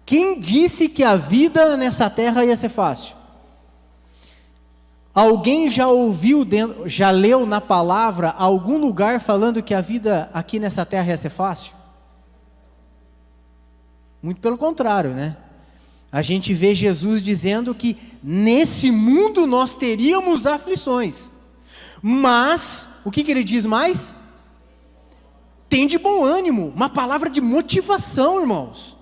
Quem disse que a vida nessa terra ia ser fácil? Alguém já ouviu, já leu na palavra algum lugar falando que a vida aqui nessa terra ia ser fácil? Muito pelo contrário, né? A gente vê Jesus dizendo que nesse mundo nós teríamos aflições. Mas, o que ele diz mais? Tem de bom ânimo, uma palavra de motivação, irmãos.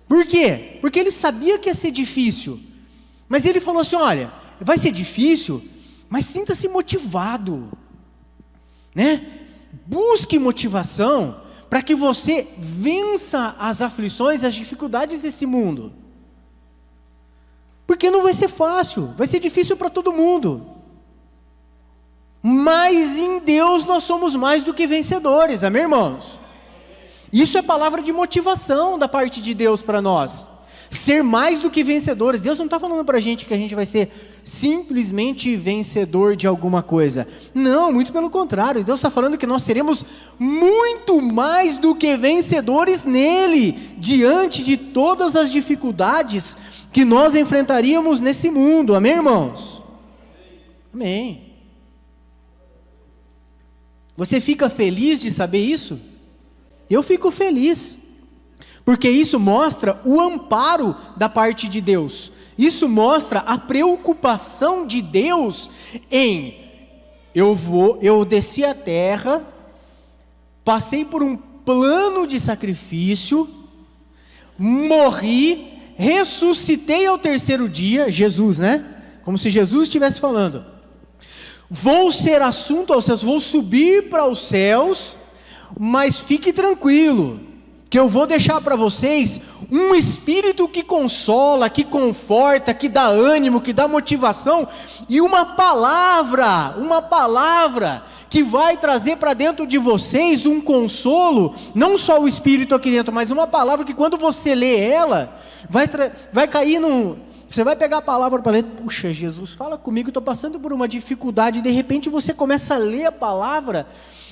Por quê? Porque ele sabia que ia ser difícil. Mas ele falou assim, olha, vai ser difícil, mas sinta-se motivado, né? Busque motivação para que você vença as aflições, as dificuldades desse mundo. Porque não vai ser fácil, vai ser difícil para todo mundo. Mas em Deus nós somos mais do que vencedores, amém, irmãos? Isso é palavra de motivação da parte de Deus para nós. Ser mais do que vencedores. Deus não está falando para a gente que a gente vai ser simplesmente vencedor de alguma coisa. Não, muito pelo contrário. Deus está falando que nós seremos muito mais do que vencedores nele, diante de todas as dificuldades que nós enfrentaríamos nesse mundo. Amém, irmãos? Amém. Você fica feliz de saber isso? Eu fico feliz. Porque isso mostra o amparo da parte de Deus. Isso mostra a preocupação de Deus em eu desci a terra, passei por um plano de sacrifício, morri, ressuscitei ao terceiro dia, Jesus, né? Como se Jesus estivesse falando. Vou ser assunto aos céus, vou subir para os céus, mas fique tranquilo, que eu vou deixar para vocês um Espírito que consola, que conforta, que dá ânimo, que dá motivação, e uma palavra que vai trazer para dentro de vocês um consolo, não só o Espírito aqui dentro, mas uma palavra que quando você lê ela, vai cair você vai pegar a palavra para ler, puxa, Jesus, fala comigo, estou passando por uma dificuldade, e de repente você começa a ler a palavra,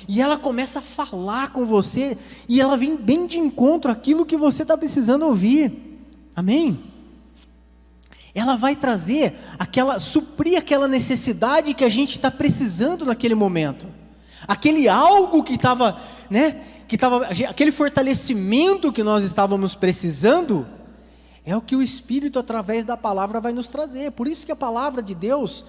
e ela começa a falar com você, e ela vem bem de encontro àquilo que você está precisando ouvir, amém? Ela vai trazer, suprir aquela necessidade que a gente está precisando naquele momento, aquele algo que estava, né, aquele fortalecimento que nós estávamos precisando, é o que o Espírito através da palavra vai nos trazer. Por isso que a palavra de Deus,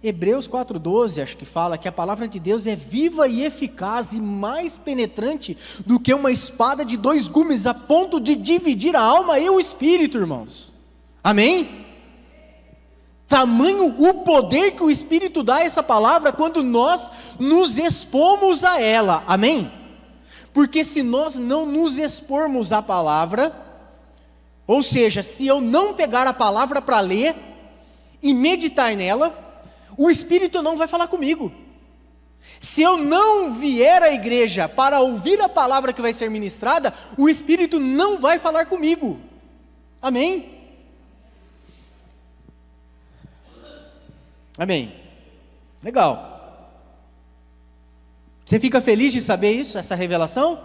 Hebreus 4:12, acho que fala que a palavra de Deus é viva e eficaz e mais penetrante do que uma espada de 2 gumes, a ponto de dividir a alma e o espírito, irmãos. Amém? Tamanho o poder que o Espírito dá a essa palavra quando nós nos expomos a ela. Amém? Porque se nós não nos expormos à palavra, ou seja, se eu não pegar a palavra para ler e meditar nela, o Espírito não vai falar comigo. Se eu não vier à igreja para ouvir a palavra que vai ser ministrada, o Espírito não vai falar comigo. Amém? Amém. Legal. Você fica feliz de saber isso, essa revelação?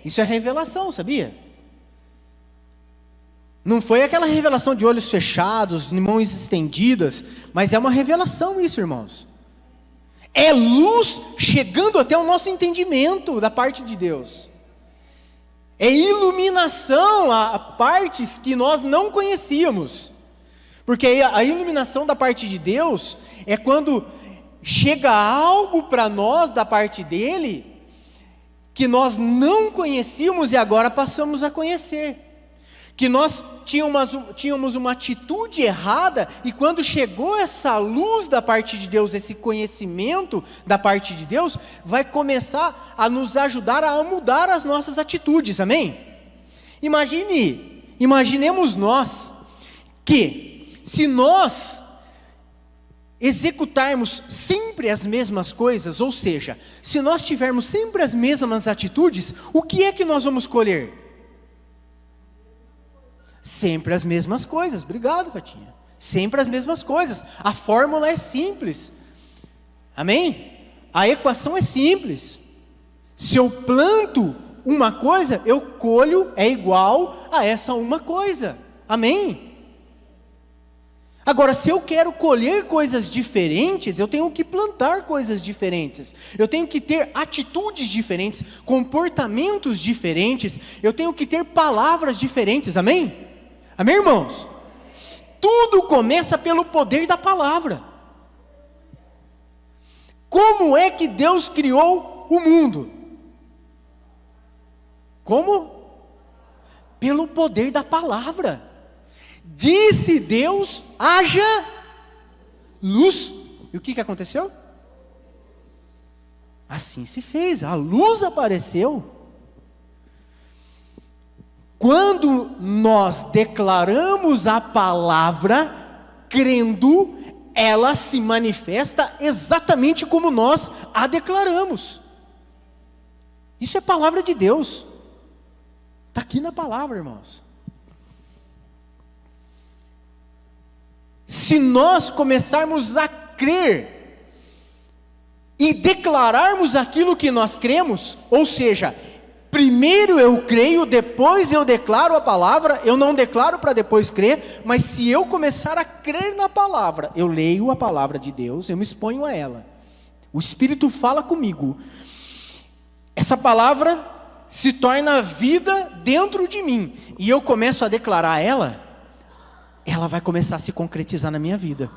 Isso é revelação, sabia? Não foi aquela revelação de olhos fechados, mãos estendidas, mas é uma revelação isso, irmãos. É luz chegando até o nosso entendimento da parte de Deus. É iluminação a partes que nós não conhecíamos. Porque a iluminação da parte de Deus é quando chega algo para nós da parte dele, que nós não conhecíamos e agora passamos a conhecer. Que nós tínhamos uma atitude errada, e quando chegou essa luz da parte de Deus, esse conhecimento da parte de Deus, vai começar a nos ajudar a mudar as nossas atitudes, amém? Imaginemos nós, que se nós executarmos sempre as mesmas coisas, ou seja, se nós tivermos sempre as mesmas atitudes, o que é que nós vamos colher? Sempre as mesmas coisas. Obrigado, Patinha. Sempre as mesmas coisas. A fórmula é simples. Amém? A equação é simples. Se eu planto uma coisa, eu colho é igual a essa uma coisa. Amém? Agora, se eu quero colher coisas diferentes, eu tenho que plantar coisas diferentes, eu tenho que ter atitudes diferentes, comportamentos diferentes, eu tenho que ter palavras diferentes, amém? Amém, irmãos? Tudo começa pelo poder da palavra. Como é que Deus criou o mundo? Como? Pelo poder da palavra. Disse Deus, haja luz. E o que aconteceu? Assim se fez, a luz apareceu. Quando nós declaramos a palavra, crendo, ela se manifesta exatamente como nós a declaramos. Isso é palavra de Deus. Está aqui na palavra, irmãos. Se nós começarmos a crer e declararmos aquilo que nós cremos, ou seja, primeiro eu creio, depois eu declaro a palavra, eu não declaro para depois crer, mas se eu começar a crer na palavra, eu leio a palavra de Deus, eu me exponho a ela, o Espírito fala comigo, essa palavra se torna vida dentro de mim, e eu começo a declarar ela vai começar a se concretizar na minha vida.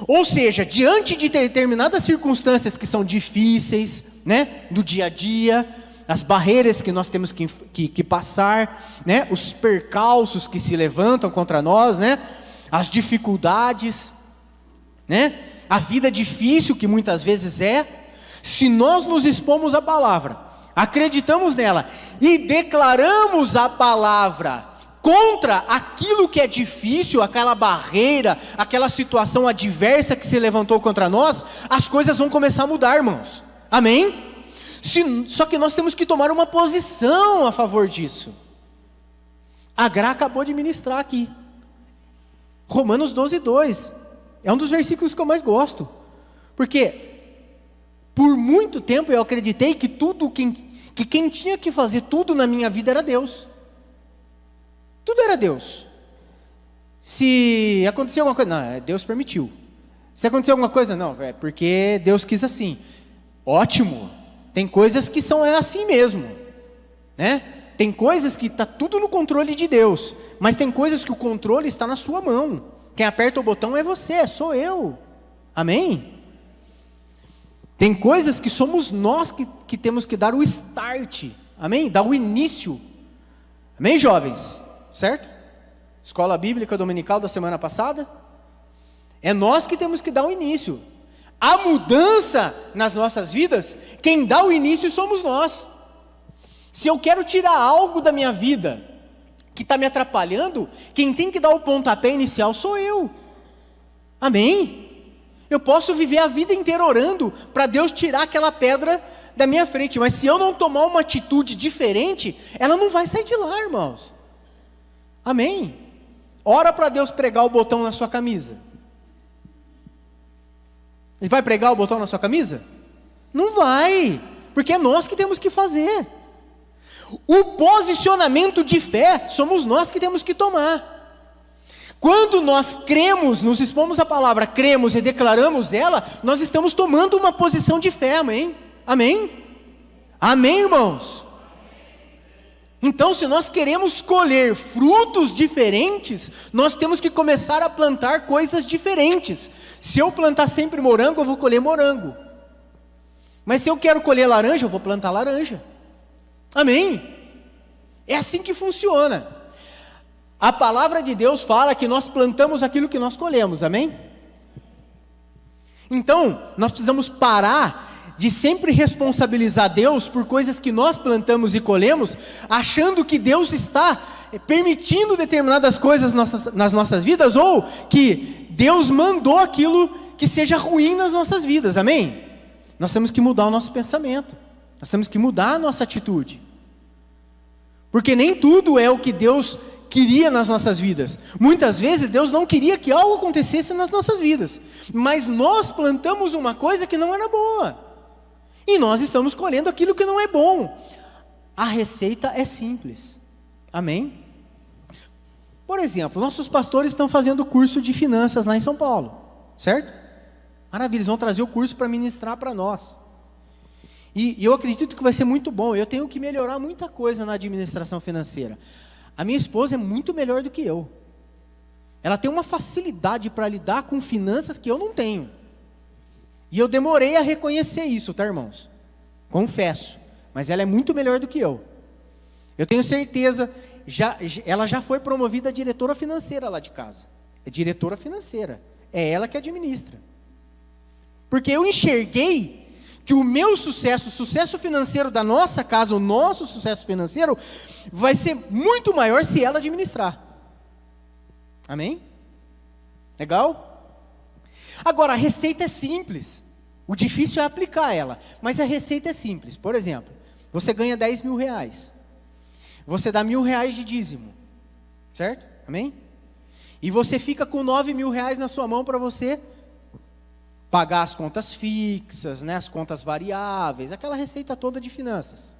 Ou seja, diante de determinadas circunstâncias que são difíceis, né, do dia a dia, as barreiras que nós temos que passar, né, os percalços que se levantam contra nós, né, as dificuldades, né, a vida difícil que muitas vezes se nós nos expomos à palavra, acreditamos nela e declaramos a palavra contra aquilo que é difícil, aquela barreira, aquela situação adversa que se levantou contra nós, as coisas vão começar a mudar, irmãos. Amém? Só que nós temos que tomar uma posição a favor disso. A Gra acabou de ministrar aqui. Romanos 12:2. É um dos versículos que eu mais gosto. Porque por muito tempo eu acreditei que quem tinha que fazer tudo na minha vida era Deus. Tudo era Deus. Se acontecer alguma coisa, não, Deus permitiu. Se acontecer alguma coisa, não, é porque Deus quis assim. Ótimo. Tem coisas que são assim mesmo, né? Tem coisas que está tudo no controle de Deus, mas tem coisas que o controle está na sua mão. Quem aperta o botão é você, sou eu. Amém? Tem coisas que somos nós que temos que dar o start. Amém? Dar o início. Amém, jovens? Certo? Escola Bíblica Dominical da semana passada. É nós que temos que dar o início. A mudança nas nossas vidas, quem dá o início somos nós. Se eu quero tirar algo da minha vida que está me atrapalhando, quem tem que dar o pontapé inicial sou eu. Amém? Eu posso viver a vida inteira orando para Deus tirar aquela pedra da minha frente, mas se eu não tomar uma atitude diferente, ela não vai sair de lá, irmãos. Amém? Ora para Deus pregar o botão na sua camisa. Ele vai pregar o botão na sua camisa? Não vai, porque é nós que temos que fazer. O posicionamento de fé, somos nós que temos que tomar. Quando nós cremos, nos expomos à palavra, cremos e declaramos ela, nós estamos tomando uma posição de fé, amém? Amém? Amém, irmãos? Então, se nós queremos colher frutos diferentes, nós temos que começar a plantar coisas diferentes. Se eu plantar sempre morango, eu vou colher morango. Mas se eu quero colher laranja, eu vou plantar laranja. Amém? É assim que funciona. A palavra de Deus fala que nós plantamos aquilo que nós colhemos, amém? Então, nós precisamos parar de sempre responsabilizar Deus por coisas que nós plantamos e colhemos, achando que Deus está permitindo determinadas coisas nas nossas vidas, ou que Deus mandou aquilo que seja ruim nas nossas vidas, amém? Nós temos que mudar o nosso pensamento, nós temos que mudar a nossa atitude, porque nem tudo é o que Deus queria nas nossas vidas. Muitas vezes Deus não queria que algo acontecesse nas nossas vidas, mas nós plantamos uma coisa que não era boa, e nós estamos colhendo aquilo que não é bom. A receita é simples, amém? Por exemplo, nossos pastores estão fazendo curso de finanças lá em São Paulo, certo? Maravilha, eles vão trazer o curso para ministrar para nós. E eu acredito que vai ser muito bom. Eu tenho que melhorar muita coisa na administração financeira. A minha esposa é muito melhor do que eu. Ela tem uma facilidade para lidar com finanças que eu não tenho. E eu demorei a reconhecer isso, tá, irmãos? Confesso. Mas ela é muito melhor do que eu. Eu tenho certeza, ela já foi promovida a diretora financeira lá de casa. É diretora financeira. É ela que administra. Porque eu enxerguei que o meu sucesso, o sucesso financeiro da nossa casa, o nosso sucesso financeiro, vai ser muito maior se ela administrar. Amém? Legal? Agora, a receita é simples. O difícil é aplicar ela. Mas a receita é simples. Por exemplo, você ganha 10 mil reais. Você dá R$1.000 de dízimo. Certo? Amém? E você fica com 9 mil reais na sua mão para você pagar as contas fixas, né, as contas variáveis, aquela receita toda de finanças.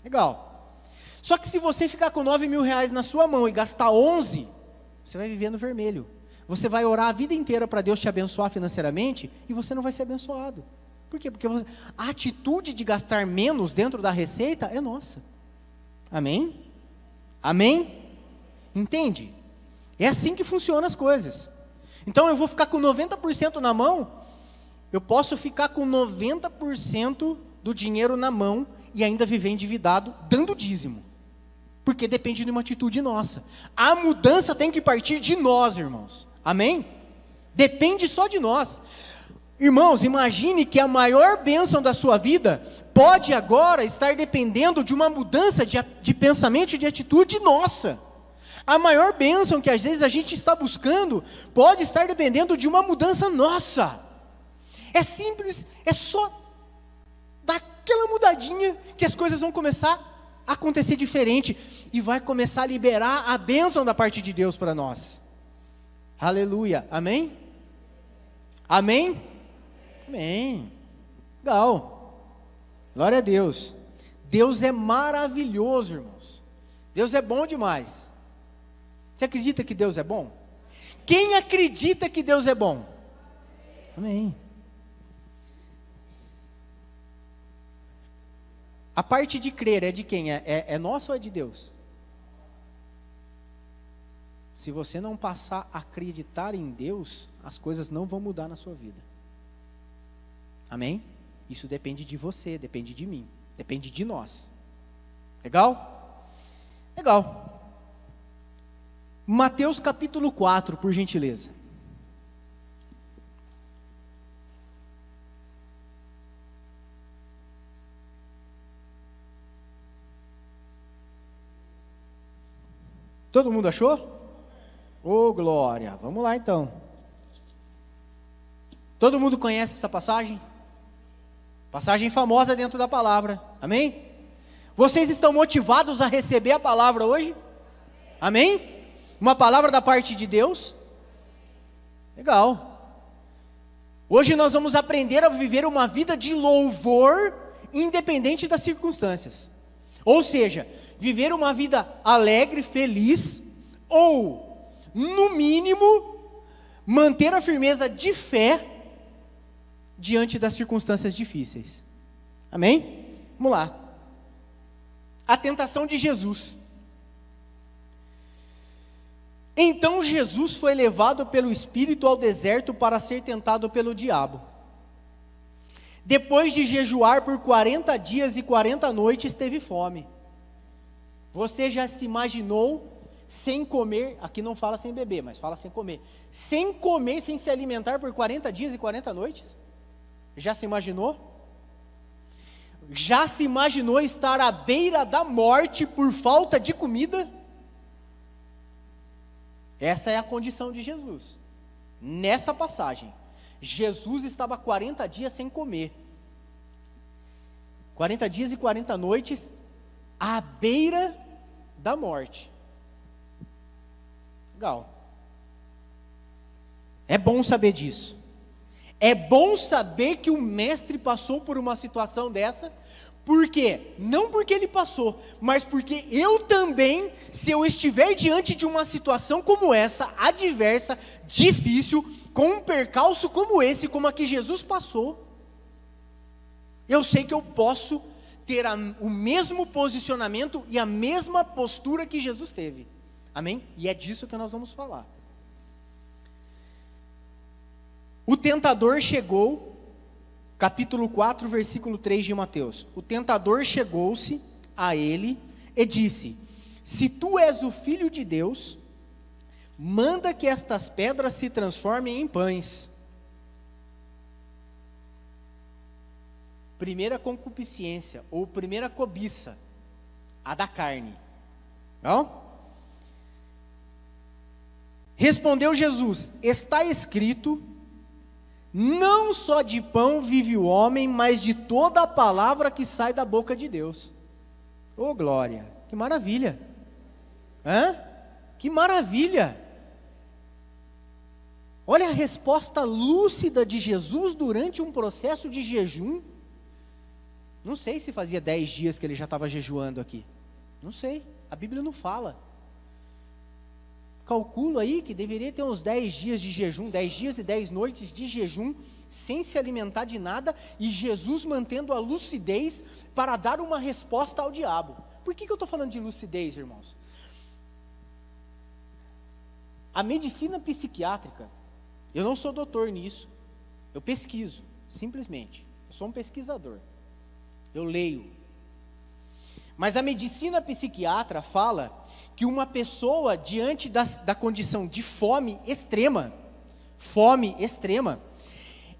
Legal. Só que se você ficar com 9 mil reais na sua mão e gastar 11, você vai viver no vermelho. Você vai orar a vida inteira para Deus te abençoar financeiramente e você não vai ser abençoado. Por quê? Porque a atitude de gastar menos dentro da receita é nossa. Amém? Amém? Entende? É assim que funcionam as coisas. Então eu vou ficar com 90% na mão. Eu posso ficar com 90% do dinheiro na mão e ainda viver endividado, dando dízimo. Porque depende de uma atitude nossa. A mudança tem que partir de nós, irmãos. Amém? Depende só de nós. Irmãos, imagine que a maior bênção da sua vida pode agora estar dependendo de uma mudança de pensamento e de atitude nossa. A maior bênção que às vezes a gente está buscando pode estar dependendo de uma mudança nossa. É simples, é só dar aquela mudadinha que as coisas vão começar a acontecer diferente e vai começar a liberar a bênção da parte de Deus para nós. Aleluia, amém? Amém? Amém. Legal. Glória a Deus. Deus é maravilhoso, irmãos. Deus é bom demais. Você acredita que Deus é bom? Quem acredita que Deus é bom? Amém. A parte de crer é de quem? É nossa ou é de Deus? Se você não passar a acreditar em Deus, as coisas não vão mudar na sua vida. Amém? Isso depende de você, depende de mim, depende de nós. Legal? Legal. Mateus capítulo 4, por gentileza. Todo mundo achou? Ô, glória! Vamos lá então. Todo mundo conhece essa passagem? Passagem famosa dentro da palavra. Amém? Vocês estão motivados a receber a palavra hoje? Amém? Uma palavra da parte de Deus? Legal. Hoje nós vamos aprender a viver uma vida de louvor, independente das circunstâncias. Ou seja, viver uma vida alegre, feliz, ou, no mínimo, manter a firmeza de fé diante das circunstâncias difíceis. Amém? Vamos lá. A tentação de Jesus. Então Jesus foi levado pelo Espírito ao deserto para ser tentado pelo diabo. Depois de jejuar por 40 dias e 40 noites, teve fome. Você já se imaginou sem comer, aqui não fala sem beber, mas fala sem comer, sem se alimentar por 40 dias e 40 noites? Já se imaginou? Já se imaginou estar à beira da morte por falta de comida? Essa é a condição de Jesus. Nessa passagem, Jesus estava 40 dias sem comer. 40 dias e 40 noites à beira da morte. Legal. É bom saber disso. É bom saber que o mestre passou por uma situação dessa, Por quê? Não porque ele passou, mas porque eu também, se eu estiver diante de uma situação como essa, adversa, difícil, com um percalço como esse, como a que Jesus passou, eu sei que eu posso ter o mesmo posicionamento e a mesma postura que Jesus teve. Amém? E é disso que nós vamos falar. O tentador chegou, capítulo 4, versículo 3 de Mateus. O tentador chegou-se a ele e disse: se tu és o Filho de Deus, manda que estas pedras se transformem em pães. Primeira concupiscência, ou primeira cobiça, a da carne. Não? Respondeu Jesus: está escrito, não só de pão vive o homem, mas de toda a palavra que sai da boca de Deus. Oh glória, que maravilha! Que maravilha! Olha a resposta lúcida de Jesus durante um processo de jejum. Não sei se fazia 10 dias que ele já estava jejuando aqui. Não sei, a Bíblia não fala. Calculo aí que deveria ter uns 10 dias de jejum, 10 dias e 10 noites de jejum, sem se alimentar de nada, e Jesus mantendo a lucidez para dar uma resposta ao diabo. Por que eu estou falando de lucidez, irmãos? A medicina psiquiátrica, eu não sou doutor nisso, eu pesquiso, simplesmente, eu sou um pesquisador, eu leio. Mas a medicina psiquiatra fala que uma pessoa diante da condição de fome extrema,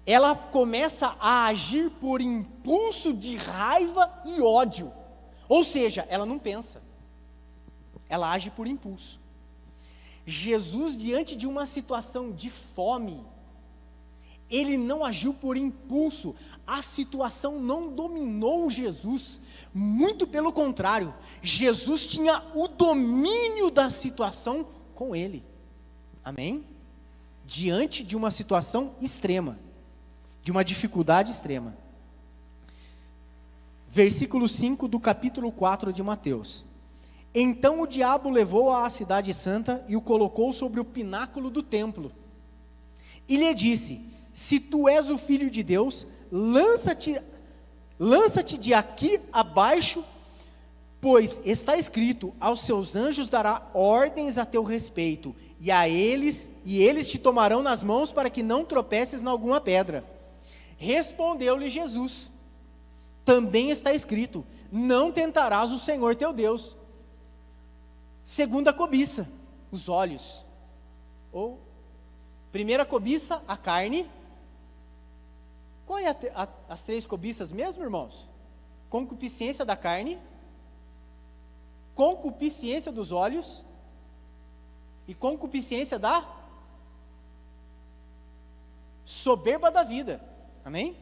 ela começa a agir por impulso de raiva e ódio. Ou seja, ela não pensa, ela age por impulso. Jesus, diante de uma situação de fome, ele não agiu por impulso, a situação não dominou Jesus, muito pelo contrário, Jesus tinha o domínio da situação com ele, amém? Diante de uma situação extrema, de uma dificuldade extrema. Versículo 5 do capítulo 4 de Mateus. Então o diabo levou-o à cidade santa e o colocou sobre o pináculo do templo, e lhe disse: se tu és o Filho de Deus, lança-te de aqui abaixo, pois está escrito, aos seus anjos dará ordens a teu respeito, e eles te tomarão nas mãos para que não tropeces em alguma pedra. Respondeu-lhe Jesus: também está escrito, não tentarás o Senhor teu Deus. Segunda cobiça, os olhos. Ou, primeira cobiça, a carne. Qual é as 3 cobiças mesmo, irmãos? Concupiscência da carne, concupiscência dos olhos e concupiscência da soberba da vida. Amém?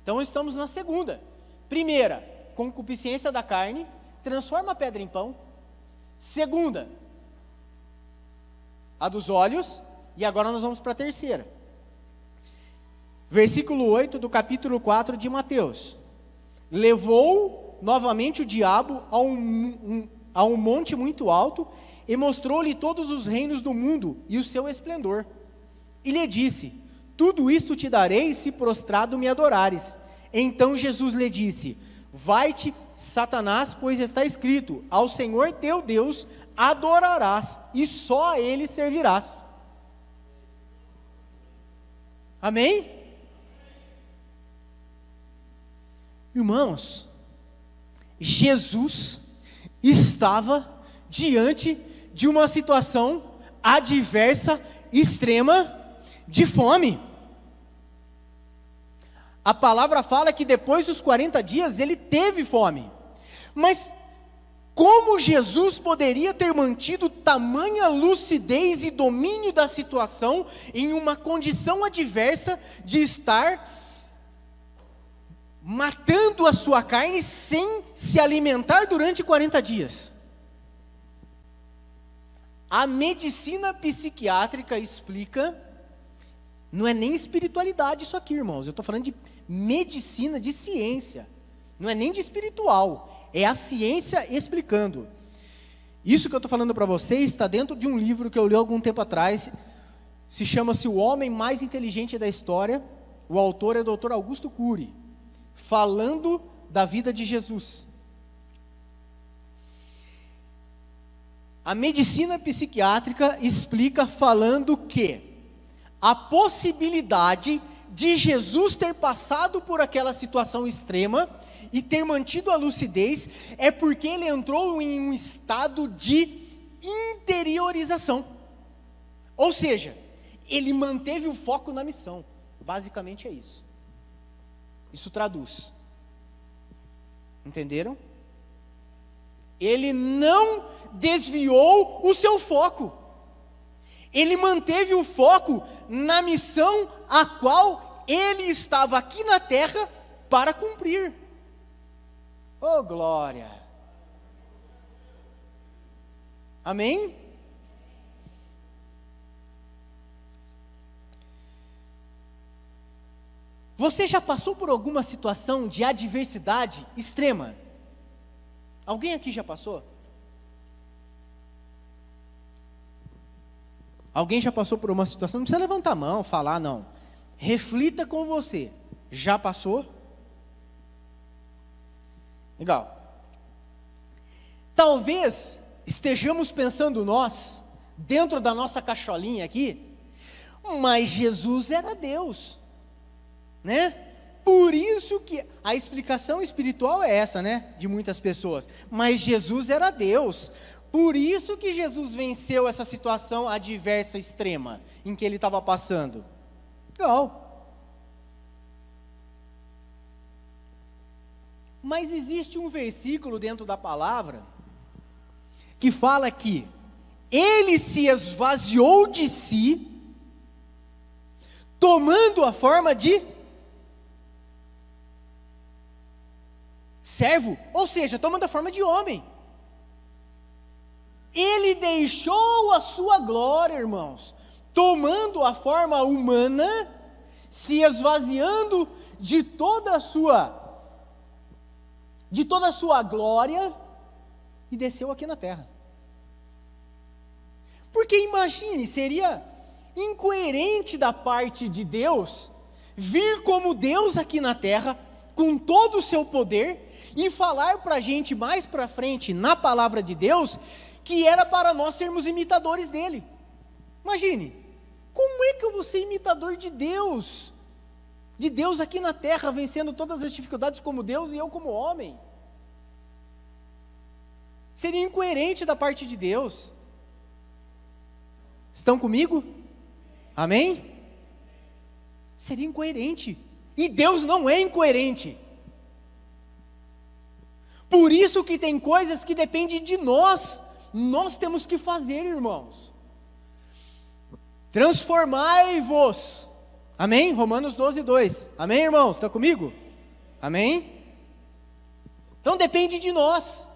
Então estamos na segunda. Primeira, concupiscência da carne, transforma a pedra em pão. Segunda, a dos olhos, e agora nós vamos para a terceira. Versículo 8 do capítulo 4 de Mateus. Levou novamente o diabo a um monte muito alto, e mostrou-lhe todos os reinos do mundo e o seu esplendor. E lhe disse: tudo isto te darei se prostrado me adorares. Então Jesus lhe disse: vai-te, Satanás, pois está escrito, ao Senhor teu Deus adorarás, e só a Ele servirás. Amém? Irmãos, Jesus estava diante de uma situação adversa, extrema, de fome. A palavra fala que depois dos 40 dias ele teve fome. Mas como Jesus poderia ter mantido tamanha lucidez e domínio da situação em uma condição adversa de estar matando a sua carne sem se alimentar durante 40 dias? A medicina psiquiátrica explica, não é nem espiritualidade isso aqui, irmãos, eu estou falando de medicina, de ciência, Não é nem de espiritual, é a ciência explicando. Isso que eu estou falando para vocês está dentro de um livro que eu li algum tempo atrás, se chama-se O Homem Mais Inteligente da História, o autor é o Dr. Augusto Cury, falando da vida de Jesus. A medicina psiquiátrica explica falando que a possibilidade de Jesus ter passado por aquela situação extrema e ter mantido a lucidez é porque ele entrou em um estado de interiorização. Ou seja, ele manteve o foco na missão. Basicamente é isso. Isso traduz. Entenderam? Ele não desviou o seu foco. Ele manteve o foco na missão a qual ele estava aqui na terra para cumprir. Oh, glória! Amém? Você já passou por alguma situação de adversidade extrema? Alguém aqui já passou? Alguém já passou por uma situação? Não precisa levantar a mão, falar, não. Reflita com você. Já passou? Legal. Talvez estejamos pensando nós, dentro da nossa cacholinha aqui, mas Jesus era Deus, né? Por isso que a explicação espiritual é essa, né? De muitas pessoas. Mas Jesus era Deus. Por isso que Jesus venceu essa situação adversa extrema em que ele estava passando. Legal. Mas existe um versículo dentro da palavra que fala que ele se esvaziou de si, tomando a forma de servo, ou seja, tomando a forma de homem. Ele deixou a sua glória, irmãos, tomando a forma humana, se esvaziando de toda a sua glória, e desceu aqui na terra. Porque imagine, seria incoerente da parte de Deus vir como Deus aqui na terra, com todo o seu poder, e falar para a gente mais para frente, na palavra de Deus, que era para nós sermos imitadores dele. Imagine, como é que eu vou ser imitador de Deus? De Deus aqui na terra, vencendo todas as dificuldades como Deus e eu como homem. Seria incoerente da parte de Deus. Estão comigo? Amém? Seria incoerente. E Deus não é incoerente. Por isso que tem coisas que dependem de nós. Nós temos que fazer, irmãos. Transformai-vos. Amém? Romanos 12:2. Amém, irmãos? Está comigo? Amém? Então depende de nós.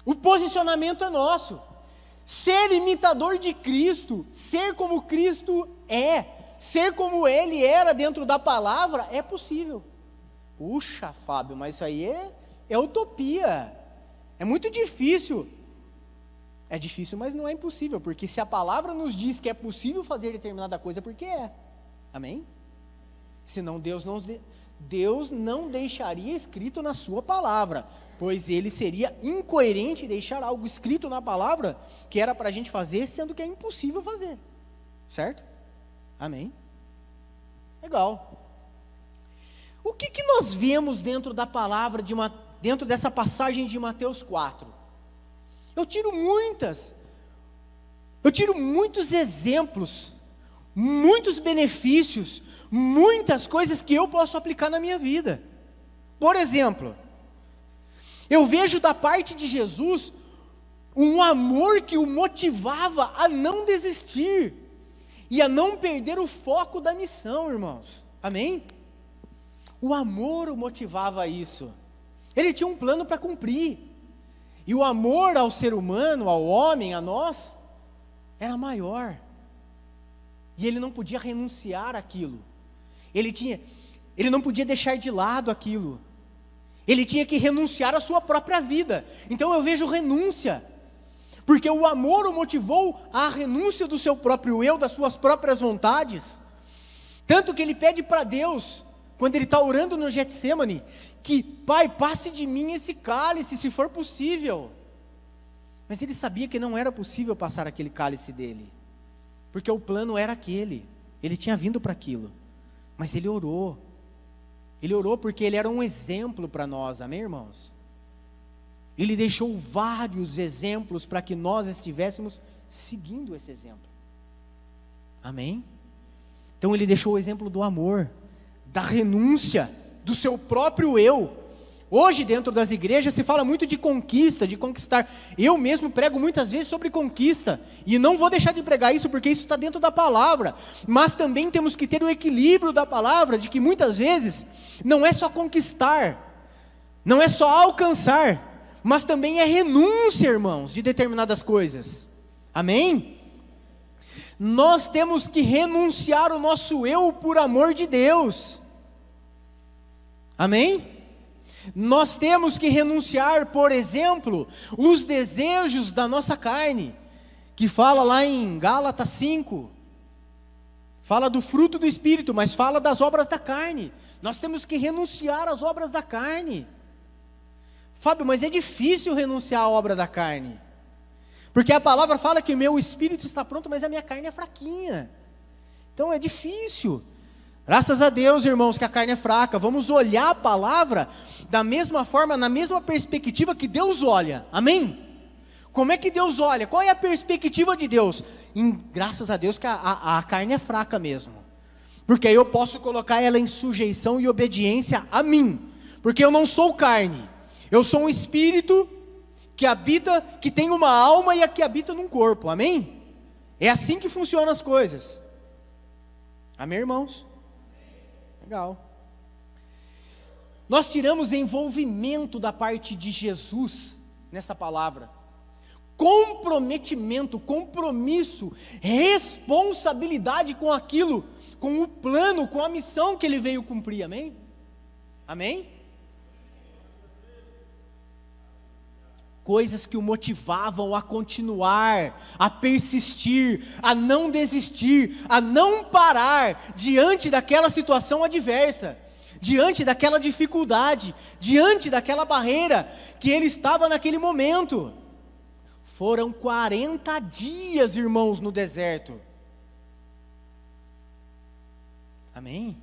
O posicionamento é nosso. Ser imitador de Cristo, ser como Cristo é, ser como Ele era dentro da palavra, é possível. Puxa, Fábio, mas isso aí é utopia. É muito difícil. É difícil, mas não é impossível, porque se a palavra nos diz que é possível fazer determinada coisa, é porque é. Amém? Senão Deus não deixaria escrito na sua palavra, pois ele seria incoerente deixar algo escrito na palavra que era para a gente fazer, sendo que é impossível fazer. Certo? Amém? Legal. O que nós vemos dentro da palavra, dentro dessa passagem de Mateus 4? Eu tiro muitos exemplos, muitos benefícios, muitas coisas que eu posso aplicar na minha vida. Por exemplo, eu vejo da parte de Jesus um amor que o motivava a não desistir e a não perder o foco da missão, irmãos. Amém? O amor o motivava a isso. Ele tinha um plano para cumprir. E o amor ao ser humano, ao homem, a nós, era maior. E ele não podia renunciar àquilo. ele não podia deixar de lado aquilo. Ele tinha que renunciar à sua própria vida. Então eu vejo renúncia, porque o amor o motivou à renúncia do seu próprio eu, das suas próprias vontades. Tanto que ele pede para Deus, quando ele está orando no Getsemane, que, Pai, passe de mim esse cálice, se for possível. Mas ele sabia que não era possível passar aquele cálice dele, porque o plano era aquele, ele tinha vindo para aquilo. Mas ele orou porque ele era um exemplo para nós, amém, irmãos? Ele deixou vários exemplos para que nós estivéssemos seguindo esse exemplo, amém? Então ele deixou o exemplo do amor, da renúncia, do seu próprio eu. Hoje dentro das igrejas se fala muito de conquista, de conquistar. Eu mesmo prego muitas vezes sobre conquista, e não vou deixar de pregar isso, porque isso está dentro da palavra, mas também temos que ter o equilíbrio da palavra, de que muitas vezes não é só conquistar, não é só alcançar, mas também é renúncia, irmãos, de determinadas coisas, amém? Nós temos que renunciar o nosso eu por amor de Deus, amém? Nós temos que renunciar, por exemplo, os desejos da nossa carne, que fala lá em Gálatas 5, fala do fruto do Espírito, mas fala das obras da carne. Nós temos que renunciar às obras da carne. Fábio, mas é difícil renunciar à obra da carne, porque a palavra fala que o meu espírito está pronto, mas a minha carne é fraquinha, então é difícil. Graças a Deus, irmãos, que a carne é fraca. Vamos olhar a palavra da mesma forma, na mesma perspectiva que Deus olha, amém? Como é que Deus olha? Qual é a perspectiva de Deus? Graças a Deus que a carne é fraca mesmo, porque aí eu posso colocar ela em sujeição e obediência a mim, porque eu não sou carne, eu sou um espírito que habita, que tem uma alma e que habita num corpo, amém? É assim que funcionam as coisas, amém, irmãos? Legal. Nós tiramos envolvimento da parte de Jesus nessa palavra, comprometimento, compromisso, responsabilidade com aquilo, com o plano, com a missão que ele veio cumprir, amém? Amém? Coisas que o motivavam a continuar, a persistir, a não desistir, a não parar diante daquela situação adversa, diante daquela dificuldade, diante daquela barreira que ele estava naquele momento. Foram 40 dias, irmãos, no deserto. Amém?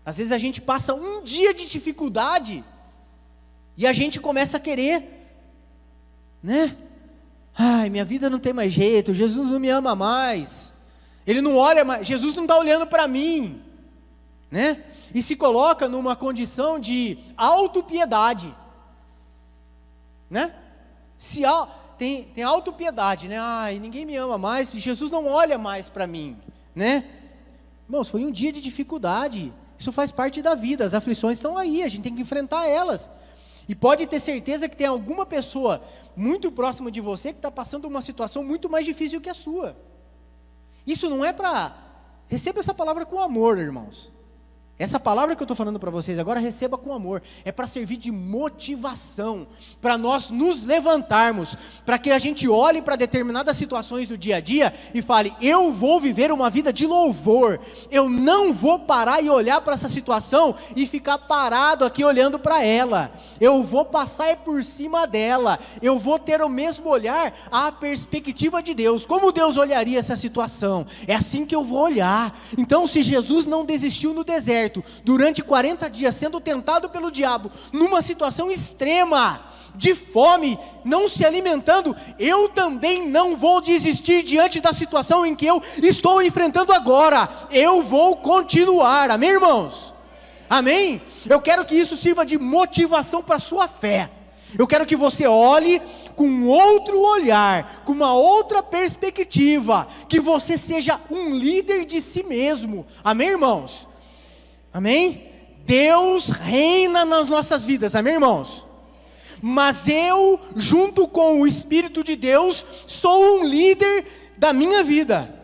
Às vezes a gente passa um dia de dificuldade e a gente começa a querer, né? Ai, minha vida não tem mais jeito, Jesus não me ama mais, Ele não olha mais, Jesus não está olhando para mim, né? E se coloca numa condição de autopiedade, né? Tem autopiedade, né? Ai, ninguém me ama mais, Jesus não olha mais para mim, né? Irmãos, foi um dia de dificuldade, isso faz parte da vida, as aflições estão aí, a gente tem que enfrentar elas. E pode ter certeza que tem alguma pessoa muito próxima de você que está passando uma situação muito mais difícil que a sua. Isso não é para... Receba essa palavra com amor, irmãos. Essa palavra que eu estou falando para vocês agora, receba com amor. É para servir de motivação, para nós nos levantarmos, para que a gente olhe para determinadas situações do dia a dia e fale, eu vou viver uma vida de louvor, eu não vou parar e olhar para essa situação e ficar parado aqui olhando para ela, eu vou passar por cima dela, eu vou ter o mesmo olhar, a perspectiva de Deus, como Deus olharia essa situação, é assim que eu vou olhar. Então, se Jesus não desistiu no deserto, durante 40 dias, sendo tentado pelo diabo, numa situação extrema, de fome, não se alimentando, eu também não vou desistir diante da situação em que eu estou enfrentando agora, eu vou continuar, amém, irmãos? Amém? Eu quero que isso sirva de motivação para a sua fé, eu quero que você olhe com outro olhar, com uma outra perspectiva, que você seja um líder de si mesmo, amém, irmãos? Amém? Deus reina nas nossas vidas, amém, irmãos? Mas eu, junto com o Espírito de Deus, sou um líder da minha vida.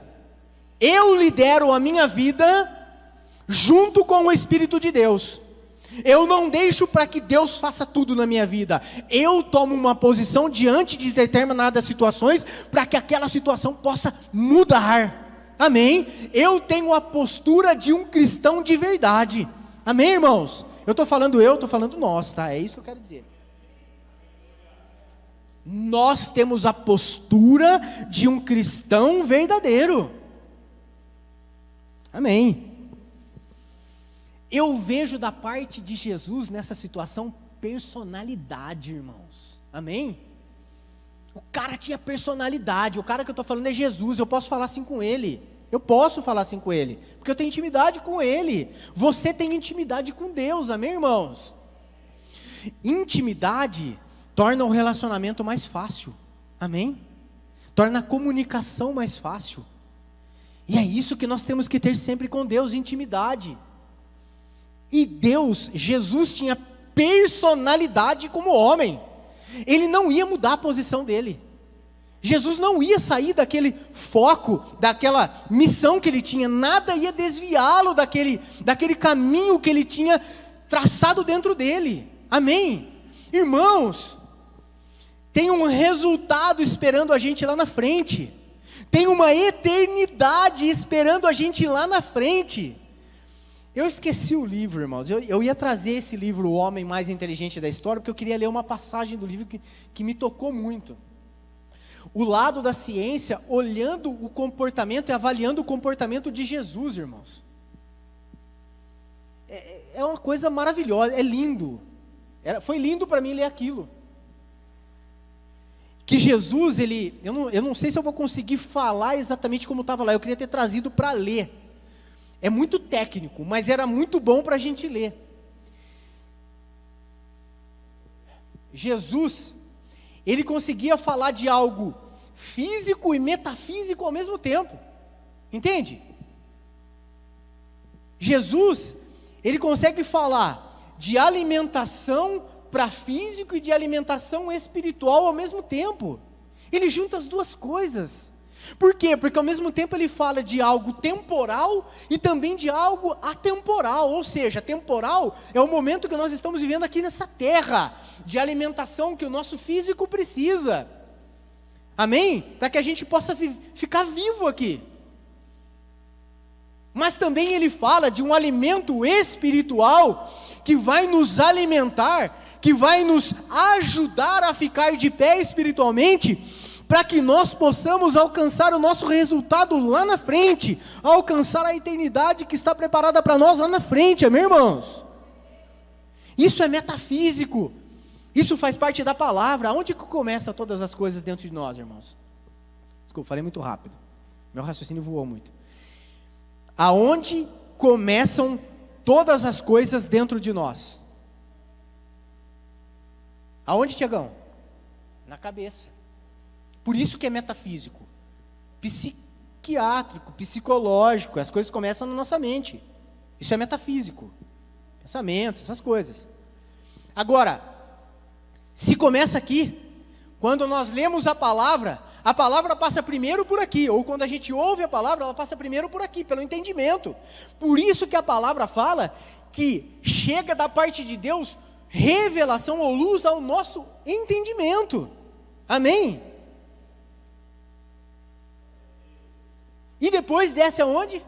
Eu lidero a minha vida junto com o Espírito de Deus. Eu não deixo para que Deus faça tudo na minha vida. Eu tomo uma posição diante de determinadas situações, para que aquela situação possa mudar. Amém? Eu tenho a postura de um cristão de verdade. Amém, irmãos? Eu estou falando nós, tá? É isso que eu quero dizer. Nós temos a postura de um cristão verdadeiro. Amém. Eu vejo da parte de Jesus nessa situação personalidade, irmãos. Amém? O cara tinha personalidade. O cara que eu estou falando é Jesus. Eu posso falar assim com ele. Eu posso falar assim com ele, porque eu tenho intimidade com ele. Você tem intimidade com Deus, amém, irmãos? Intimidade torna o relacionamento mais fácil, amém? Torna a comunicação mais fácil. E é isso que nós temos que ter sempre com Deus, intimidade. E Deus, Jesus tinha personalidade como homem. Ele não ia mudar a posição dele. Jesus não ia sair daquele foco, daquela missão que ele tinha, nada ia desviá-lo daquele caminho que ele tinha traçado dentro dele, amém? Irmãos, tem um resultado esperando a gente lá na frente, tem uma eternidade esperando a gente lá na frente. Eu esqueci o livro, irmãos, eu ia trazer esse livro, O Homem Mais Inteligente da História, porque eu queria ler uma passagem do livro que me tocou muito. O lado da ciência, olhando o comportamento e avaliando o comportamento de Jesus, irmãos. É uma coisa maravilhosa, é lindo. Foi lindo para mim ler aquilo. Que Jesus, eu não sei se eu vou conseguir falar exatamente como estava lá, eu queria ter trazido para ler. É muito técnico, mas era muito bom para a gente ler. Jesus, ele conseguia falar de algo físico e metafísico ao mesmo tempo, entende? Jesus, ele consegue falar de alimentação para físico e de alimentação espiritual ao mesmo tempo. Ele junta as duas coisas. Por quê? Porque ao mesmo tempo ele fala de algo temporal e também de algo atemporal, ou seja, temporal é o momento que nós estamos vivendo aqui nessa terra, de alimentação que o nosso físico precisa, amém? Para que a gente possa ficar vivo aqui. Mas também ele fala de um alimento espiritual que vai nos alimentar, que vai nos ajudar a ficar de pé espiritualmente, para que nós possamos alcançar o nosso resultado lá na frente, alcançar a eternidade que está preparada para nós lá na frente, amém, irmãos? Isso é metafísico, isso faz parte da palavra. Onde que começa todas as coisas dentro de nós, irmãos? Desculpa, falei muito rápido, meu raciocínio voou muito. Aonde começam todas as coisas dentro de nós? Aonde, Tiagão? Na cabeça. Por isso que é metafísico, psiquiátrico, psicológico, as coisas começam na nossa mente. Isso é metafísico, pensamento, essas coisas. Agora, se começa aqui, quando nós lemos a palavra passa primeiro por aqui, ou quando a gente ouve a palavra, ela passa primeiro por aqui, pelo entendimento. Por isso que a palavra fala que chega da parte de Deus revelação ou luz ao nosso entendimento, amém? E depois desce aonde?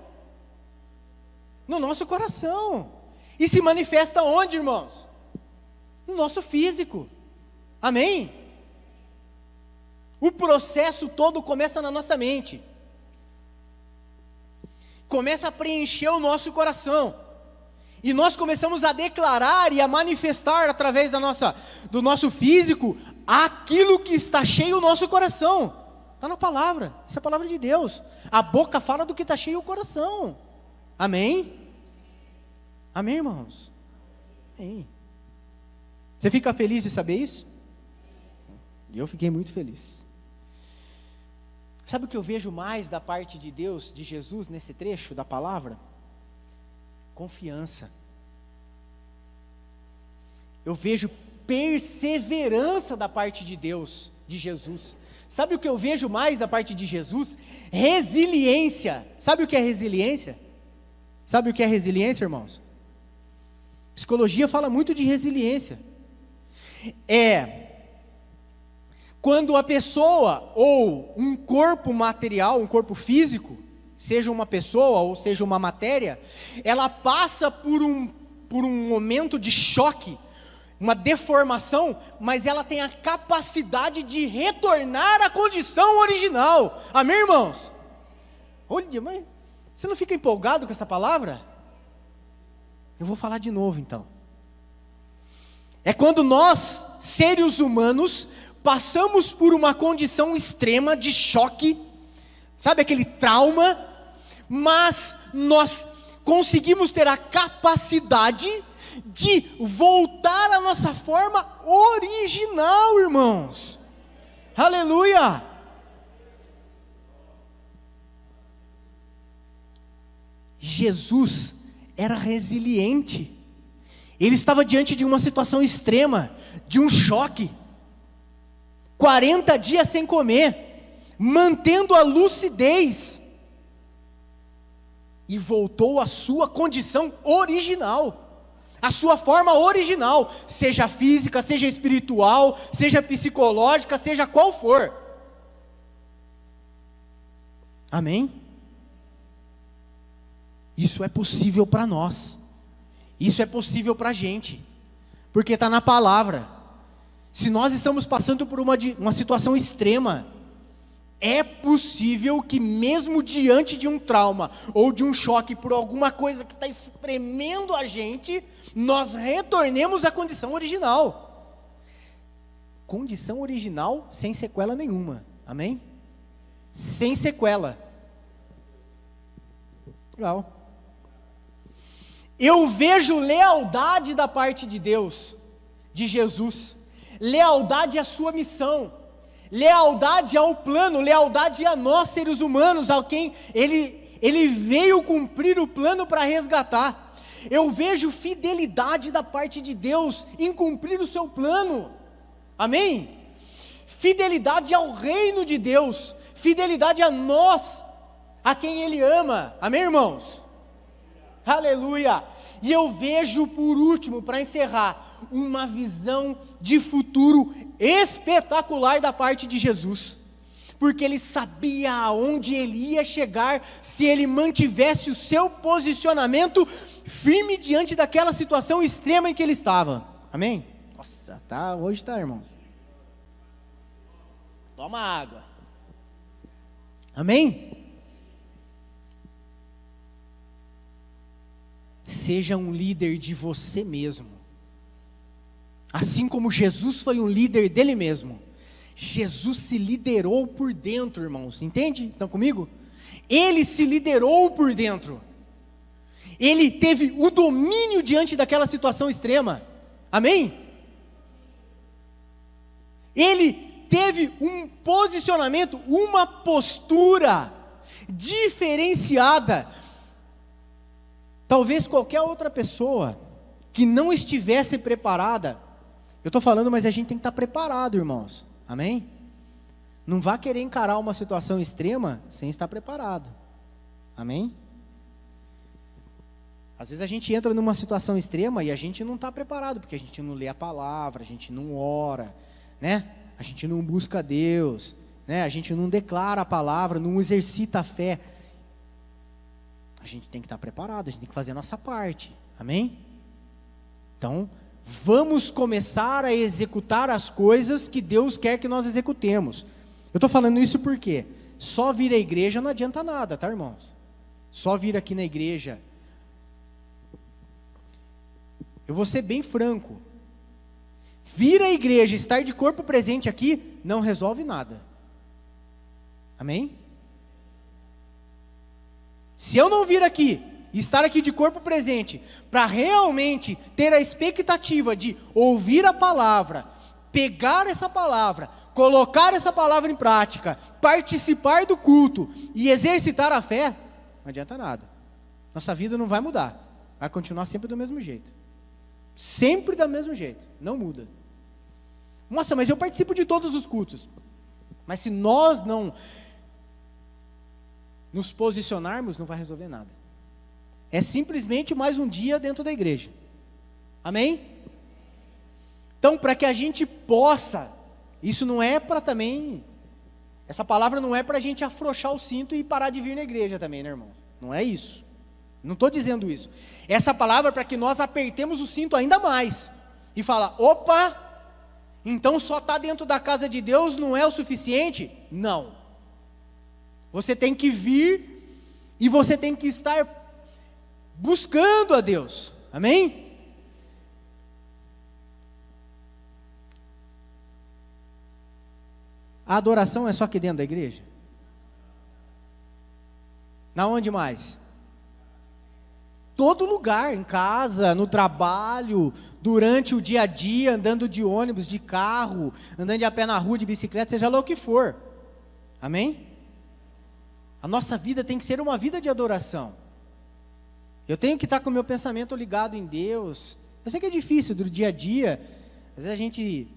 No nosso coração. E se manifesta onde, irmãos? No nosso físico. Amém? O processo todo começa na nossa mente. Começa a preencher o nosso coração. E nós começamos a declarar e a manifestar através do nosso físico aquilo que está cheio no nosso coração. Está na palavra, isso é a palavra de Deus. A boca fala do que está cheio o coração. Amém? Amém, irmãos? Amém. Você fica feliz de saber isso? Eu fiquei muito feliz. Sabe o que eu vejo mais da parte de Deus, de Jesus, nesse trecho da palavra? Confiança. Eu vejo perseverança da parte de Deus, de Jesus. Sabe o que eu vejo mais da parte de Jesus? Resiliência. Sabe o que é resiliência? Sabe o que é resiliência, irmãos? Psicologia fala muito de resiliência. É quando a pessoa ou um corpo material, um corpo físico, seja uma pessoa ou seja uma matéria, ela passa por um momento de choque, uma deformação, mas ela tem a capacidade de retornar à condição original. Amém, irmãos? Olha, mas você não fica empolgado com essa palavra? Eu vou falar de novo então. É quando nós, seres humanos, passamos por uma condição extrema de choque, sabe aquele trauma, mas nós conseguimos ter a capacidade de voltar à nossa forma original, irmãos. Aleluia! Jesus era resiliente. Ele estava diante de uma situação extrema, de um choque. 40 dias sem comer, mantendo a lucidez. E voltou à sua condição original, à sua forma original, seja física, seja espiritual, seja psicológica, seja qual for. Amém? Isso é possível para nós, isso é possível para a gente, porque está na palavra. Se nós estamos passando por uma situação extrema, é possível que mesmo diante de um trauma, ou de um choque por alguma coisa que está espremendo a gente, nós retornemos à condição original. Condição original sem sequela nenhuma, amém? Sem sequela. Legal. Eu vejo lealdade da parte de Deus, de Jesus, lealdade à sua missão, lealdade ao plano, lealdade a nós seres humanos, a quem Ele veio cumprir o plano para resgatar. Eu vejo fidelidade da parte de Deus em cumprir o seu plano, amém? Fidelidade ao reino de Deus, fidelidade a nós, a quem Ele ama, amém, irmãos? Aleluia! E eu vejo, por último, para encerrar, uma visão de futuro espetacular da parte de Jesus, porque Ele sabia aonde Ele ia chegar, se Ele mantivesse o seu posicionamento firme diante daquela situação extrema em que Ele estava, amém? Nossa, hoje está, irmãos. Toma água, amém? Seja um líder de você mesmo, assim como Jesus foi um líder dele mesmo. Jesus se liderou por dentro, irmãos, entende? Estão comigo? Ele se liderou por dentro, ele teve o domínio diante daquela situação extrema, amém? Ele teve um posicionamento, uma postura diferenciada. Talvez qualquer outra pessoa que não estivesse preparada, eu estou falando, mas a gente tem que estar preparado, irmãos, amém? Não vá querer encarar uma situação extrema sem estar preparado, amém? Às vezes a gente entra numa situação extrema e a gente não está preparado, porque a gente não lê a palavra, a gente não ora, né? A gente não busca Deus, né? A gente não declara a palavra, não exercita a fé. A gente tem que estar preparado, a gente tem que fazer a nossa parte, amém? Então, vamos começar a executar as coisas que Deus quer que nós executemos. Eu estou falando isso porque só vir à igreja não adianta nada, tá, irmãos? Só vir aqui na igreja. Eu vou ser bem franco. Vir à igreja, estar de corpo presente aqui, não resolve nada. Amém? Se eu não vir aqui, estar aqui de corpo presente, para realmente ter a expectativa de ouvir a palavra, pegar essa palavra, colocar essa palavra em prática, participar do culto e exercitar a fé, não adianta nada. Nossa vida não vai mudar, vai continuar sempre do mesmo jeito. Sempre do mesmo jeito, não muda. Nossa, mas eu participo de todos os cultos. Mas se nós não nos posicionarmos, não vai resolver nada. é simplesmente mais um dia dentro da igreja. Amém? Então, para que a gente possa, isso não é para também, essa palavra não é para a gente afrouxar o cinto e parar de vir na igreja também, né, irmãos? Não é isso. Não estou dizendo isso. Essa palavra é para que nós apertemos o cinto ainda mais e falar, opa, então só estar dentro da casa de Deus não é o suficiente? Não. Você tem que vir e você tem que estar buscando a Deus. Amém? A adoração é só aqui dentro da igreja? Na onde mais? Todo lugar, em casa, no trabalho, durante o dia a dia, andando de ônibus, de carro, andando de a pé na rua, de bicicleta, seja lá o que for. Amém? A nossa vida tem que ser uma vida de adoração. Eu tenho que estar com o meu pensamento ligado em Deus. Eu sei que é difícil do dia a dia, às vezes a gente,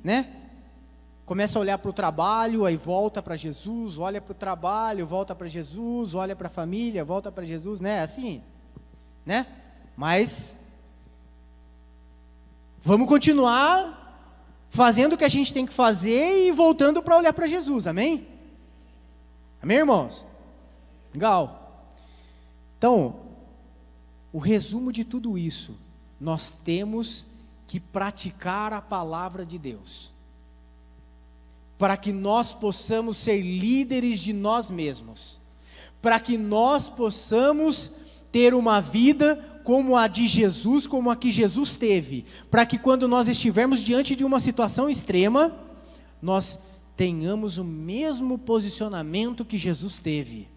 começa a olhar para o trabalho, aí volta para Jesus, olha para o trabalho, volta para Jesus, olha para a família, volta para Jesus, assim, mas vamos continuar fazendo o que a gente tem que fazer e voltando para olhar para Jesus, amém? Amém, irmãos? Legal. Então, o resumo de tudo isso, nós temos que praticar a palavra de Deus, para que nós possamos ser líderes de nós mesmos, para que nós possamos ter uma vida como a de Jesus, como a que Jesus teve, para que quando nós estivermos diante de uma situação extrema, nós tenhamos o mesmo posicionamento que Jesus teve,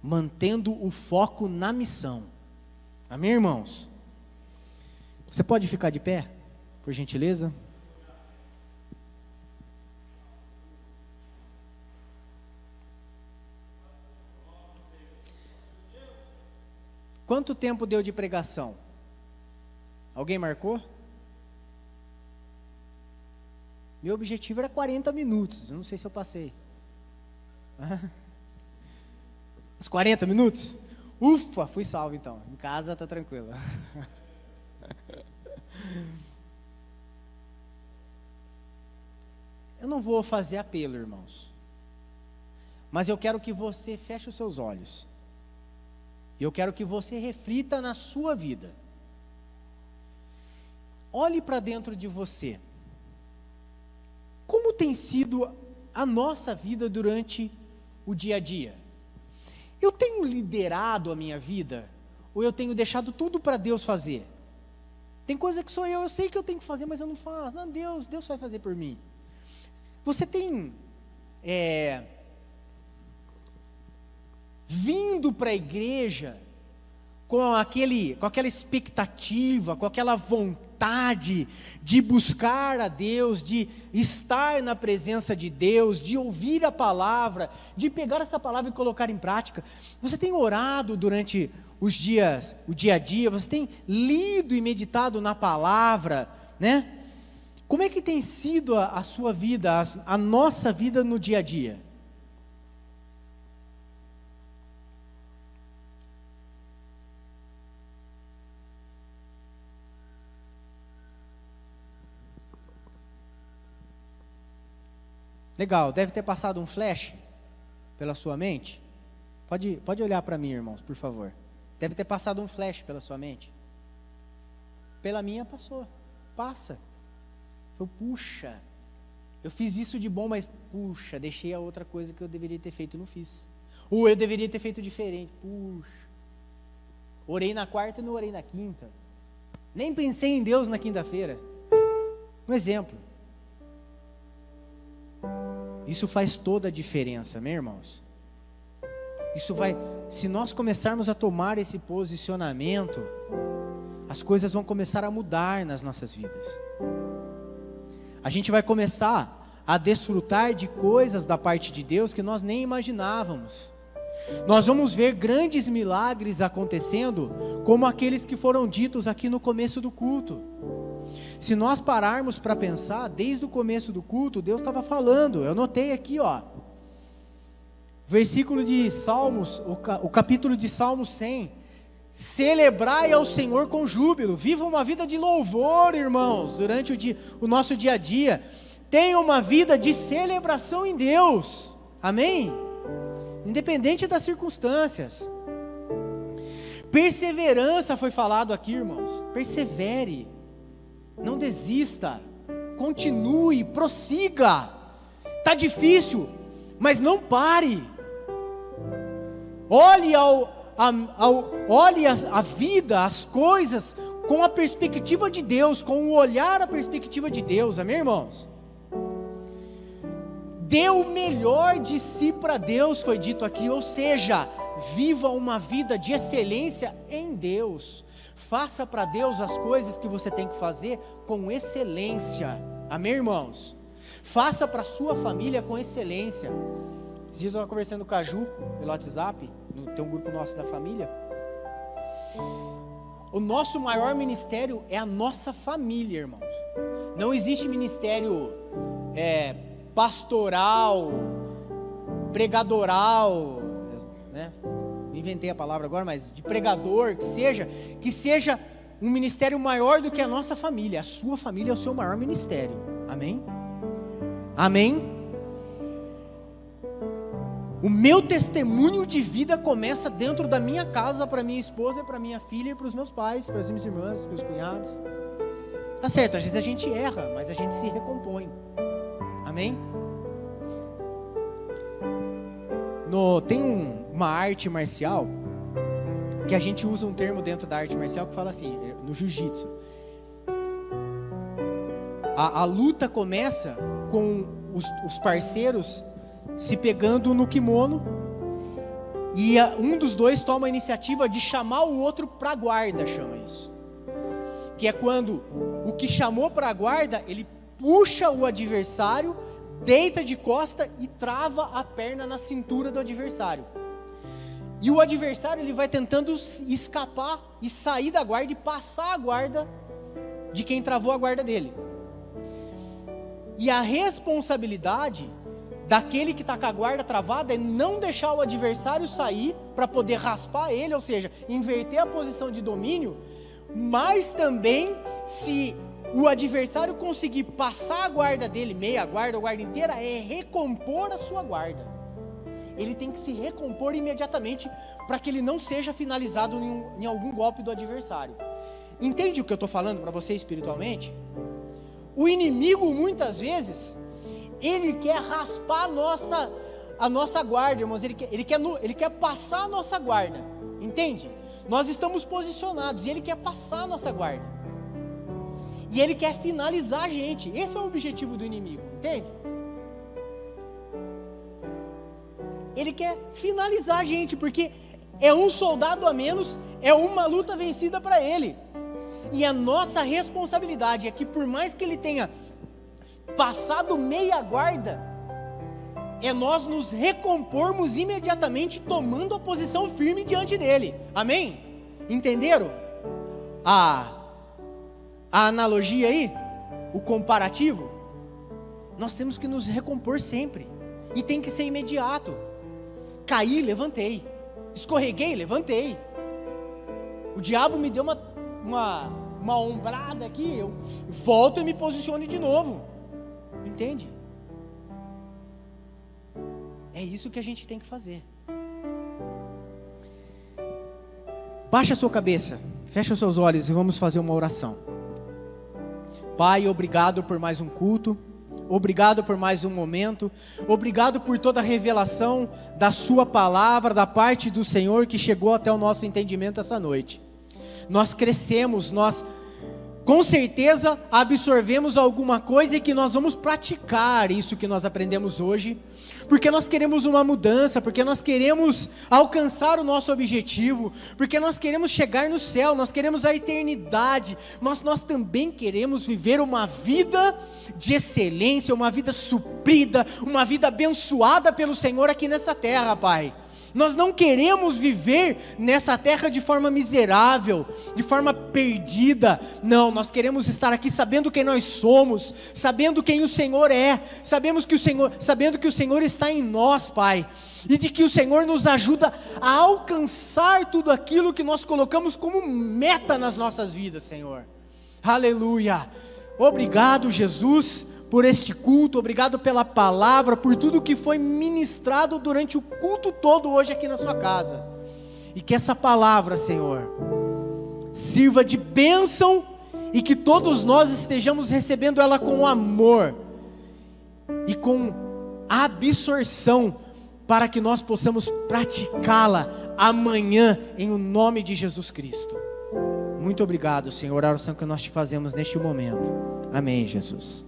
mantendo o foco na missão. Amém, irmãos? Você pode ficar de pé, por gentileza? Quanto tempo deu de pregação? Alguém marcou? Meu objetivo era 40 minutos, eu não sei se eu passei. Os 40 minutos? Ufa, fui salvo então, em casa está tranquilo. Eu não vou fazer apelo, irmãos, mas eu quero que você feche os seus olhos. E eu quero que você reflita na sua vida. Olhe para dentro de você. Como tem sido a nossa vida durante o dia a dia? Eu tenho liderado a minha vida? Ou eu tenho deixado tudo para Deus fazer? Tem coisa que sou eu sei que eu tenho que fazer, mas eu não faço. Não, Deus vai fazer por mim. Você tem vindo para a igreja com aquela expectativa, com aquela vontade de buscar a Deus, de estar na presença de Deus, de ouvir a palavra, de pegar essa palavra e colocar em prática? Você tem orado durante o dia a dia? Você tem lido e meditado na palavra, Como é que tem sido a sua vida, a nossa vida no dia a dia? Legal, deve ter passado um flash pela sua mente. Pode olhar para mim, irmãos, por favor. Deve ter passado um flash pela sua mente. Pela minha passou, passa. Puxa, eu fiz isso de bom, mas puxa, deixei a outra coisa que eu deveria ter feito e não fiz. Ou eu deveria ter feito diferente, puxa. Orei na quarta e não orei na quinta. Nem pensei em Deus na quinta-feira. Um exemplo. Isso faz toda a diferença, meus irmãos. Se nós começarmos a tomar esse posicionamento, as coisas vão começar a mudar nas nossas vidas. A gente vai começar a desfrutar de coisas da parte de Deus que nós nem imaginávamos. Nós vamos ver grandes milagres acontecendo, como aqueles que foram ditos aqui no começo do culto. Se nós pararmos para pensar, desde o começo do culto, Deus estava falando. Eu notei aqui, versículo de Salmos, o capítulo de Salmos 100. Celebrai ao Senhor com júbilo. Viva uma vida de louvor, irmãos, durante o nosso dia a dia. Tenha uma vida de celebração em Deus. Amém? Independente das circunstâncias. Perseverança foi falado aqui, irmãos. Persevere. Não desista. Continue, prossiga. Está difícil, mas não pare. Olhe a vida, as coisas, com a perspectiva de Deus, com o olhar, a perspectiva de Deus, amém, irmãos? Dê o melhor de si para Deus, foi dito aqui, ou seja, viva uma vida de excelência em Deus. Faça para Deus as coisas que você tem que fazer com excelência, amém, irmãos? Faça para a sua família com excelência. Esses dias eu estava conversando com a Ju, pelo WhatsApp, tem um grupo nosso da família. O nosso maior ministério é a nossa família, irmãos. Não existe ministério pastoral, pregadoral, né? Inventei a palavra agora, mas de pregador, que seja um ministério maior do que a nossa família. A sua família é o seu maior ministério, amém? Amém? O meu testemunho de vida começa dentro da minha casa, para minha esposa, para minha filha e para os meus pais, para as minhas irmãs, meus cunhados. Tá certo, às vezes a gente erra, mas a gente se recompõe. Amém? Tem uma arte marcial, que a gente usa um termo dentro da arte marcial que fala assim, no jiu-jitsu. A luta começa com os parceiros se pegando no kimono, e um dos dois toma a iniciativa de chamar o outro para a guarda, chama isso. Que é quando o que chamou para a guarda, ele puxa o adversário, deita de costa e trava a perna na cintura do adversário. E o adversário ele vai tentando escapar e sair da guarda e passar a guarda de quem travou a guarda dele. E a responsabilidade daquele que está com a guarda travada é não deixar o adversário sair para poder raspar ele, ou seja, inverter a posição de domínio, mas também se o adversário conseguir passar a guarda dele, meia guarda ou guarda inteira, é recompor a sua guarda. Ele tem que se recompor imediatamente para que ele não seja finalizado em algum golpe do adversário. Entende o que eu estou falando para você espiritualmente? O inimigo muitas vezes ele quer raspar a nossa guarda, irmãos, ele quer passar a nossa guarda, entende? Nós estamos posicionados e ele quer passar a nossa guarda, e ele quer finalizar a gente. Esse é o objetivo do inimigo, entende? Ele quer finalizar a gente, porque é um soldado a menos, é uma luta vencida para ele, e a nossa responsabilidade é que por mais que ele tenha passado meia guarda, é nós nos recompormos imediatamente, tomando a posição firme diante dele, amém? Entenderam a analogia aí? O comparativo? Nós temos que nos recompor sempre, e tem que ser imediato. Caí, levantei. Escorreguei, levantei. O diabo me deu uma ombrada aqui, eu volto e me posiciono de novo. Entende? É isso que a gente tem que fazer. Baixa a sua cabeça, fecha os seus olhos e vamos fazer uma oração. Pai, obrigado por mais um culto, obrigado por mais um momento, obrigado por toda a revelação da sua palavra, da parte do Senhor que chegou até o nosso entendimento essa noite. Nós crescemos, nós com certeza absorvemos alguma coisa e que nós vamos praticar isso que nós aprendemos hoje, porque nós queremos uma mudança, porque nós queremos alcançar o nosso objetivo, porque nós queremos chegar no céu, nós queremos a eternidade, mas nós também queremos viver uma vida de excelência, uma vida suprida, uma vida abençoada pelo Senhor aqui nessa terra, Pai. Nós não queremos viver nessa terra de forma miserável, de forma perdida. Não, nós queremos estar aqui sabendo quem nós somos, sabendo quem o Senhor é, sabendo que o Senhor está em nós, Pai, e de que o Senhor nos ajuda a alcançar tudo aquilo que nós colocamos como meta nas nossas vidas, Senhor. Aleluia. Obrigado, Jesus, por este culto, obrigado pela palavra, por tudo que foi ministrado durante o culto todo hoje aqui na sua casa, e que essa palavra, Senhor, sirva de bênção, e que todos nós estejamos recebendo ela com amor, e com absorção, para que nós possamos praticá-la amanhã, em o nome de Jesus Cristo. Muito obrigado, Senhor, a oração que nós te fazemos neste momento. Amém, Jesus.